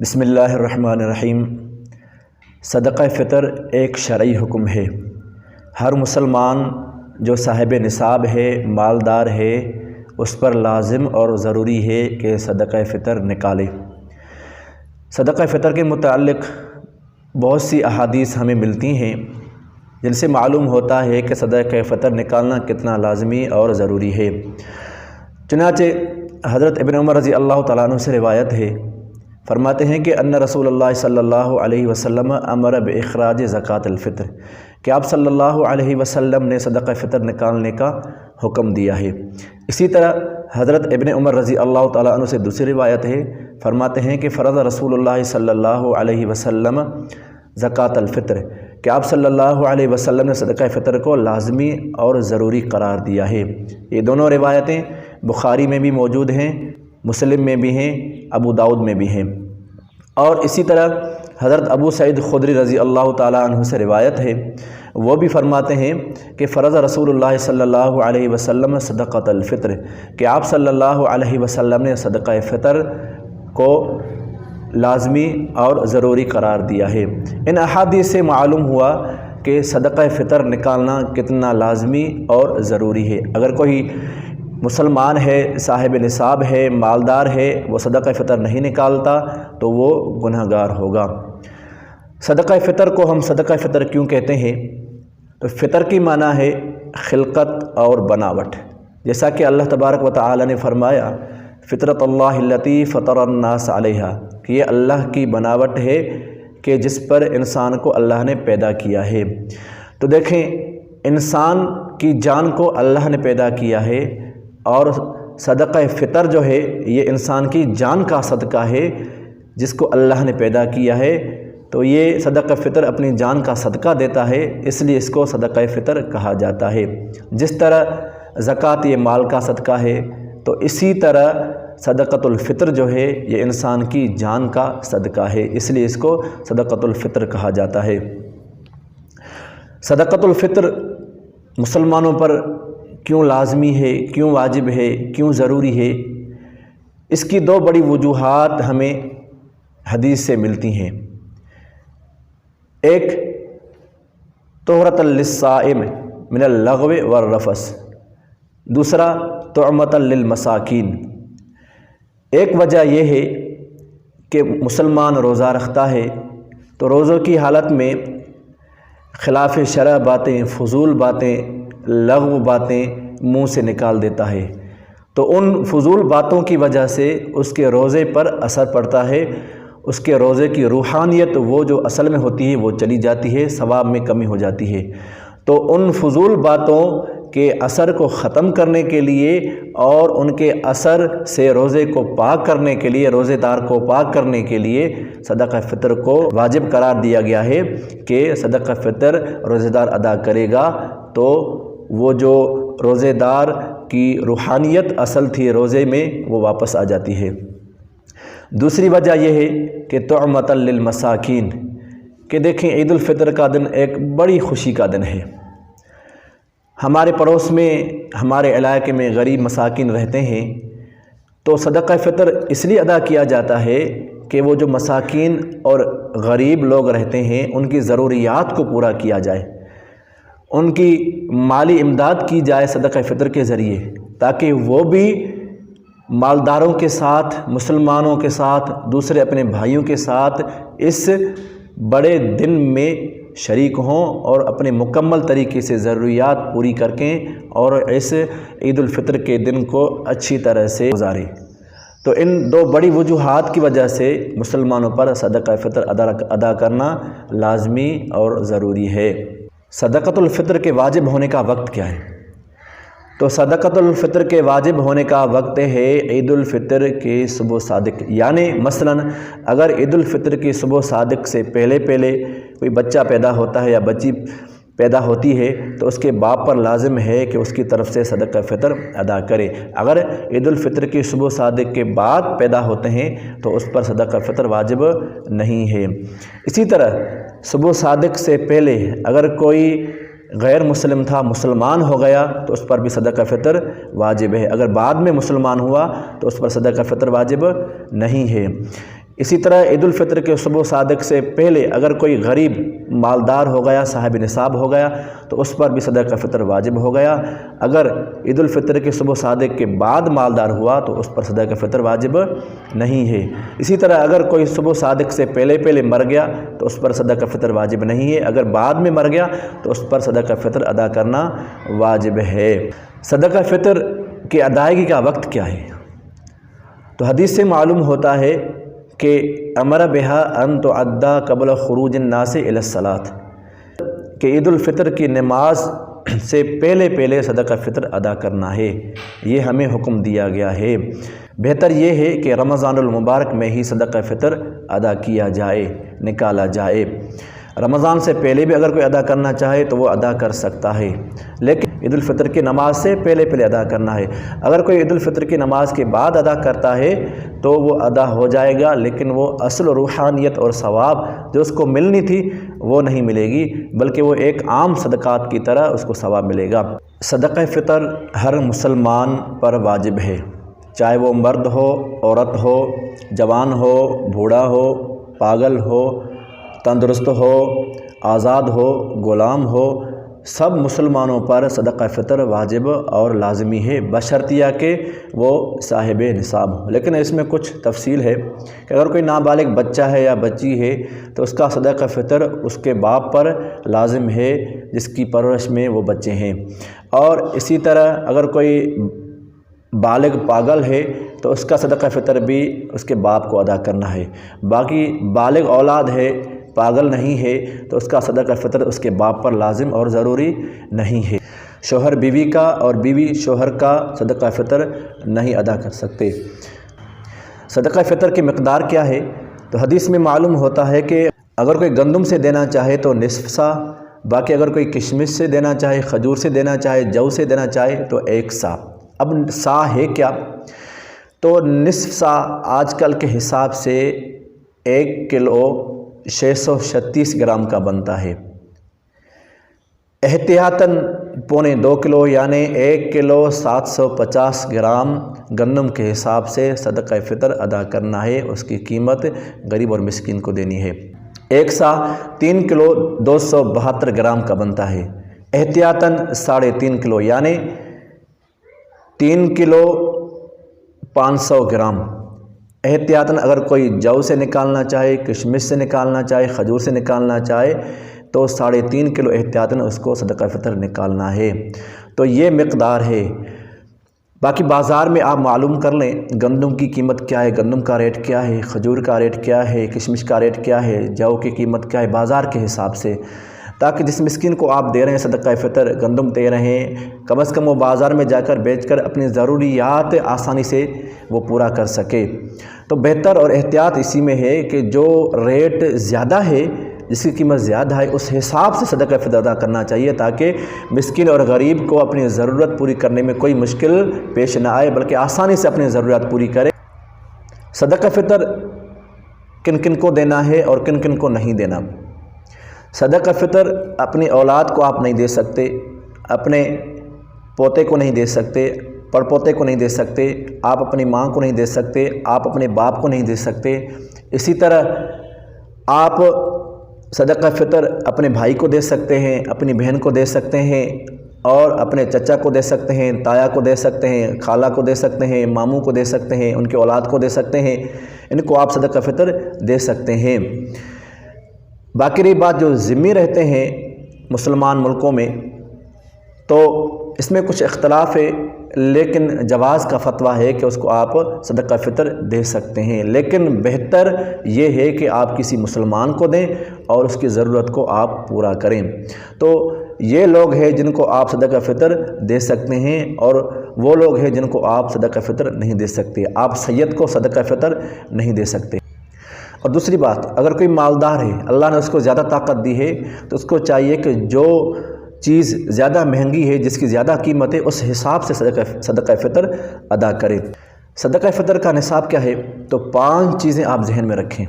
بسم اللہ الرحمن الرحیم۔ صدقہ فطر ایک شرعی حکم ہے۔ ہر مسلمان جو صاحب نصاب ہے، مالدار ہے، اس پر لازم اور ضروری ہے کہ صدقہ فطر نکالے۔ صدقہ فطر کے متعلق بہت سی احادیث ہمیں ملتی ہیں جن سے معلوم ہوتا ہے کہ صدقہ فطر نکالنا کتنا لازمی اور ضروری ہے۔ چنانچہ حضرت ابن عمر رضی اللہ تعالیٰ عنہ سے روایت ہے، فرماتے ہیں کہ ان رسول اللہ صلی اللہ علیہ وسلم امر باخراج زکوٰۃ الفطر، کہ آپ صلی اللہ علیہ وسلم نے صدقہ فطر نکالنے کا حکم دیا ہے۔ اسی طرح حضرت ابن عمر رضی اللہ تعالیٰ عنہ سے دوسری روایت ہے، فرماتے ہیں کہ فرض رسول اللہ صلی اللہ علیہ وسلم زکوٰۃ الفطر، کہ آپ صلی اللہ علیہ وسلم نے صدقہ فطر کو لازمی اور ضروری قرار دیا ہے۔ یہ دونوں روایتیں بخاری میں بھی موجود ہیں، مسلم میں بھی ہیں، ابو داؤد میں بھی ہیں۔ اور اسی طرح حضرت ابو سعید خدری رضی اللہ تعالیٰ عنہ سے روایت ہے، وہ بھی فرماتے ہیں کہ فرض رسول اللہ صلی اللہ علیہ وسلم صدقۃ الفطر، کہ آپ صلی اللہ علیہ وسلم نے صدقہ فطر کو لازمی اور ضروری قرار دیا ہے۔ ان احادیث سے معلوم ہوا کہ صدقہ فطر نکالنا کتنا لازمی اور ضروری ہے۔ اگر کوئی مسلمان ہے، صاحب نصاب ہے، مالدار ہے، وہ صدقہ فطر نہیں نکالتا تو وہ گناہ گار ہوگا۔ صدقہ فطر کو ہم صدقہ فطر کیوں کہتے ہیں؟ تو فطر کی معنی ہے خلقت اور بناوٹ، جیسا کہ اللہ تبارک و تعالی نے فرمایا فطرت اللہ التی فطر الناس علیہا، کہ یہ اللہ کی بناوٹ ہے کہ جس پر انسان کو اللہ نے پیدا کیا ہے۔ تو دیکھیں، انسان کی جان کو اللہ نے پیدا کیا ہے، اور صدقہ فطر جو ہے یہ انسان کی جان کا صدقہ ہے جس کو اللہ نے پیدا کیا ہے۔ تو یہ صدقہ فطر اپنی جان کا صدقہ دیتا ہے، اس لیے اس کو صدقہ فطر کہا جاتا ہے۔ جس طرح زکوٰۃ یہ مال کا صدقہ ہے، تو اسی طرح صدقۃ الفطر جو ہے یہ انسان کی جان کا صدقہ ہے، اس لیے اس کو صدقۃ الفطر کہا جاتا ہے۔ صدقۃ الفطر مسلمانوں پر کیوں لازمی ہے، کیوں واجب ہے، کیوں ضروری ہے؟ اس کی دو بڑی وجوہات ہمیں حدیث سے ملتی ہیں۔ ایک طہرۃ للصائم من اللغو والرفث، دوسرا طعمۃ للمساکین۔ ایک وجہ یہ ہے کہ مسلمان روزہ رکھتا ہے تو روزوں کی حالت میں خلاف شرع باتیں، فضول باتیں، لغو باتیں منہ سے نکال دیتا ہے، تو ان فضول باتوں کی وجہ سے اس کے روزے پر اثر پڑتا ہے، اس کے روزے کی روحانیت وہ جو اصل میں ہوتی ہے وہ چلی جاتی ہے، ثواب میں کمی ہو جاتی ہے۔ تو ان فضول باتوں کے اثر کو ختم کرنے کے لیے اور ان کے اثر سے روزے کو پاک کرنے کے لیے، روزے دار کو پاک کرنے کے لیے صدقہ فطر کو واجب قرار دیا گیا ہے کہ صدقہ فطر روزے دار ادا کرے گا تو وہ جو روزے دار کی روحانیت اصل تھی روزے میں وہ واپس آ جاتی ہے۔ دوسری وجہ یہ ہے کہ طعمۃ للمساکین، کہ دیکھیں عید الفطر کا دن ایک بڑی خوشی کا دن ہے۔ ہمارے پڑوس میں، ہمارے علاقے میں غریب مساکین رہتے ہیں، تو صدقہ فطر اس لیے ادا کیا جاتا ہے کہ وہ جو مساکین اور غریب لوگ رہتے ہیں ان کی ضروریات کو پورا کیا جائے، ان کی مالی امداد کی جائے صدقہ فطر کے ذریعے، تاکہ وہ بھی مالداروں کے ساتھ، مسلمانوں کے ساتھ، دوسرے اپنے بھائیوں کے ساتھ اس بڑے دن میں شریک ہوں اور اپنے مکمل طریقے سے ضروریات پوری کر کے اور اس عید الفطر کے دن کو اچھی طرح سے گزاریں۔ تو ان دو بڑی وجوہات کی وجہ سے مسلمانوں پر صدقہ فطر ادا کرنا لازمی اور ضروری ہے۔ صدقۃ الفطر کے واجب ہونے کا وقت کیا ہے؟ تو صدقۃ الفطر کے واجب ہونے کا وقت ہے عید الفطر کے صبح صادق، یعنی مثلا اگر عید الفطر کی صبح صادق سے پہلے کوئی بچہ پیدا ہوتا ہے یا بچی پیدا ہوتی ہے تو اس کے باپ پر لازم ہے کہ اس کی طرف سے صدقہ فطر ادا کرے۔ اگر عید الفطر کی صبح صادق کے بعد پیدا ہوتے ہیں تو اس پر صدقہ فطر واجب نہیں ہے۔ اسی طرح صبح صادق سے پہلے اگر کوئی غیر مسلم تھا، مسلمان ہو گیا تو اس پر بھی صدقہ فطر واجب ہے، اگر بعد میں مسلمان ہوا تو اس پر صدقہ فطر واجب نہیں ہے۔ اسی طرح عید الفطر کے صبح صادق سے پہلے اگر کوئی غریب مالدار ہو گیا، صاحب نصاب ہو گیا، تو اس پر بھی صدقہ فطر واجب ہو گیا۔ اگر عید الفطر کے صبح صادق کے بعد مالدار ہوا تو اس پر صدقہ فطر واجب نہیں ہے۔ اسی طرح اگر کوئی صبح صادق سے پہلے مر گیا تو اس پر صدقہ فطر واجب نہیں ہے۔ اگر بعد میں مر گیا تو اس پر صدقہ فطر ادا کرنا واجب ہے۔ صدقہ فطر کی ادائیگی کا وقت کیا ہے؟ تو حدیث سے معلوم ہوتا ہے کہ امر بہا ان تعدی قبل خروج الناس الی الصلاۃ، کہ عید الفطر کی نماز سے پہلے صدقہ فطر ادا کرنا ہے، یہ ہمیں حکم دیا گیا ہے۔ بہتر یہ ہے کہ رمضان المبارک میں ہی صدقہ فطر ادا کیا جائے، نکالا جائے۔ رمضان سے پہلے بھی اگر کوئی ادا کرنا چاہے تو وہ ادا کر سکتا ہے، لیکن عید الفطر کی نماز سے پہلے ادا کرنا ہے۔ اگر کوئی عید الفطر کی نماز کے بعد ادا کرتا ہے تو وہ ادا ہو جائے گا، لیکن وہ اصل روحانیت اور ثواب جو اس کو ملنی تھی وہ نہیں ملے گی، بلکہ وہ ایک عام صدقات کی طرح اس کو ثواب ملے گا۔ صدقہ فطر ہر مسلمان پر واجب ہے، چاہے وہ مرد ہو، عورت ہو، جوان ہو، بوڑھا ہو، پاگل ہو، تندرست ہو، آزاد ہو، غلام ہو، سب مسلمانوں پر صدقہ فطر واجب اور لازمی ہے، بشرطیہ کہ وہ صاحب نصاب ہو۔ لیکن اس میں کچھ تفصیل ہے کہ اگر کوئی نابالغ بچہ ہے یا بچی ہے تو اس کا صدقہ فطر اس کے باپ پر لازم ہے جس کی پرورش میں وہ بچے ہیں، اور اسی طرح اگر کوئی بالغ پاگل ہے تو اس کا صدقہ فطر بھی اس کے باپ کو ادا کرنا ہے۔ باقی بالغ اولاد ہے، پاگل نہیں ہے، تو اس کا صدقہ فطر اس کے باپ پر لازم اور ضروری نہیں ہے۔ شوہر بیوی کا اور بیوی شوہر کا صدقہ فطر نہیں ادا کر سکتے۔ صدقہ فطر کی مقدار کیا ہے؟ تو حدیث میں معلوم ہوتا ہے کہ اگر کوئی گندم سے دینا چاہے تو نصف سا، باقی اگر کوئی کشمش سے دینا چاہے، کھجور سے دینا چاہے، جو سے دینا چاہے تو 1 سا۔ اب سا ہے کیا؟ تو نصف سا آج کل کے حساب سے 1 کلو 636 گرام کا بنتا ہے۔ احتیاطاً 1.25 کلو یعنی 1 کلو 750 گرام گندم کے حساب سے صدقہ فطر ادا کرنا ہے، اس کی قیمت غریب اور مسکین کو دینی ہے۔ 1 سا 3 کلو 272 گرام کا بنتا ہے، احتیاطاً 3.5 کلو یعنی 3 کلو 500 گرام۔ احتیاطاً اگر کوئی جو سے نکالنا چاہے، کشمش سے نکالنا چاہے، کھجور سے نکالنا چاہے تو 3.5 کلو احتیاطاً اس کو صدقہ فطر نکالنا ہے۔ تو یہ مقدار ہے۔ باقی بازار میں آپ معلوم کر لیں گندم کی قیمت کیا ہے، گندم کا ریٹ کیا ہے، کھجور کا ریٹ کیا ہے، کشمش کا ریٹ کیا ہے، جو کی قیمت کیا ہے بازار کے حساب سے، تاکہ جس مسکین کو آپ دے رہے ہیں صدقہ فطر گندم دے رہے ہیں، کم از کم وہ بازار میں جا کر بیچ کر اپنی ضروریات آسانی سے وہ پورا کر سکے۔ تو بہتر اور احتیاط اسی میں ہے کہ جو ریٹ زیادہ ہے، جس کی قیمت زیادہ ہے، اس حساب سے صدقہ فطر ادا کرنا چاہیے تاکہ مسکین اور غریب کو اپنی ضرورت پوری کرنے میں کوئی مشکل پیش نہ آئے، بلکہ آسانی سے اپنی ضرورت پوری کرے۔ صدقہ فطر کن کن کو دینا ہے اور کن کن کو نہیں دینا؟ صدقہ فطر اپنی اولاد کو آپ نہیں دے سکتے، اپنے پوتے کو نہیں دے سکتے، پڑپوتے کو نہیں دے سکتے، آپ اپنی ماں کو نہیں دے سکتے، آپ اپنے باپ کو نہیں دے سکتے۔ اسی طرح آپ صدقہ فطر اپنے بھائی کو دے سکتے ہیں، اپنی بہن کو دے سکتے ہیں، اور اپنے چچا کو دے سکتے ہیں، تایا کو دے سکتے ہیں، خالہ کو دے سکتے ہیں، ماموں کو دے سکتے ہیں، ان کے اولاد کو دے سکتے ہیں، ان کو آپ صدقہ فطر دے سکتے ہیں۔ باقی رہی بات جو ذمہ رہتے ہیں مسلمان ملکوں میں، تو اس میں کچھ اختلاف ہے، لیکن جواز کا فتویٰ ہے کہ اس کو آپ صدقہ فطر دے سکتے ہیں، لیکن بہتر یہ ہے کہ آپ کسی مسلمان کو دیں اور اس کی ضرورت کو آپ پورا کریں۔ تو یہ لوگ ہیں جن کو آپ صدقہ فطر دے سکتے ہیں، اور وہ لوگ ہیں جن کو آپ صدقہ فطر نہیں دے سکتے۔ آپ سید کو صدقہ فطر نہیں دے سکتے۔ اور دوسری بات، اگر کوئی مالدار ہے، اللہ نے اس کو زیادہ طاقت دی ہے، تو اس کو چاہیے کہ جو چیز زیادہ مہنگی ہے، جس کی زیادہ قیمت ہے، اس حساب سے صدقہ فطر ادا کرے۔ صدقہ فطر کا نصاب کیا ہے؟ تو 5 چیزیں آپ ذہن میں رکھیں۔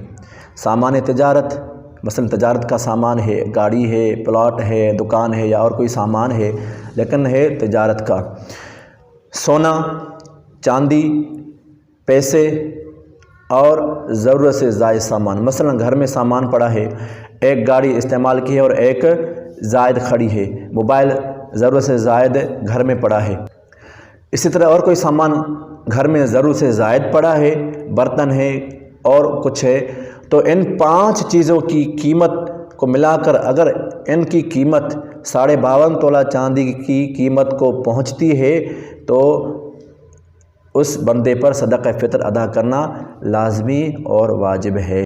سامان تجارت، مثلا تجارت کا سامان ہے، گاڑی ہے، پلاٹ ہے، دکان ہے، یا اور کوئی سامان ہے لیکن ہے تجارت کا۔ سونا، چاندی، پیسے، اور ضرورت سے زائد سامان، مثلا گھر میں سامان پڑا ہے، ایک گاڑی استعمال کی ہے اور ایک زائد کھڑی ہے، موبائل ضرورت سے زائد گھر میں پڑا ہے، اسی طرح اور کوئی سامان گھر میں ضرورت سے زائد پڑا ہے، برتن ہے اور کچھ ہے، تو ان 5 چیزوں کی قیمت کو ملا کر اگر ان کی قیمت 52.5 تولہ چاندی کی قیمت کو پہنچتی ہے تو اس بندے پر صدقہ فطر ادا کرنا لازمی اور واجب ہے۔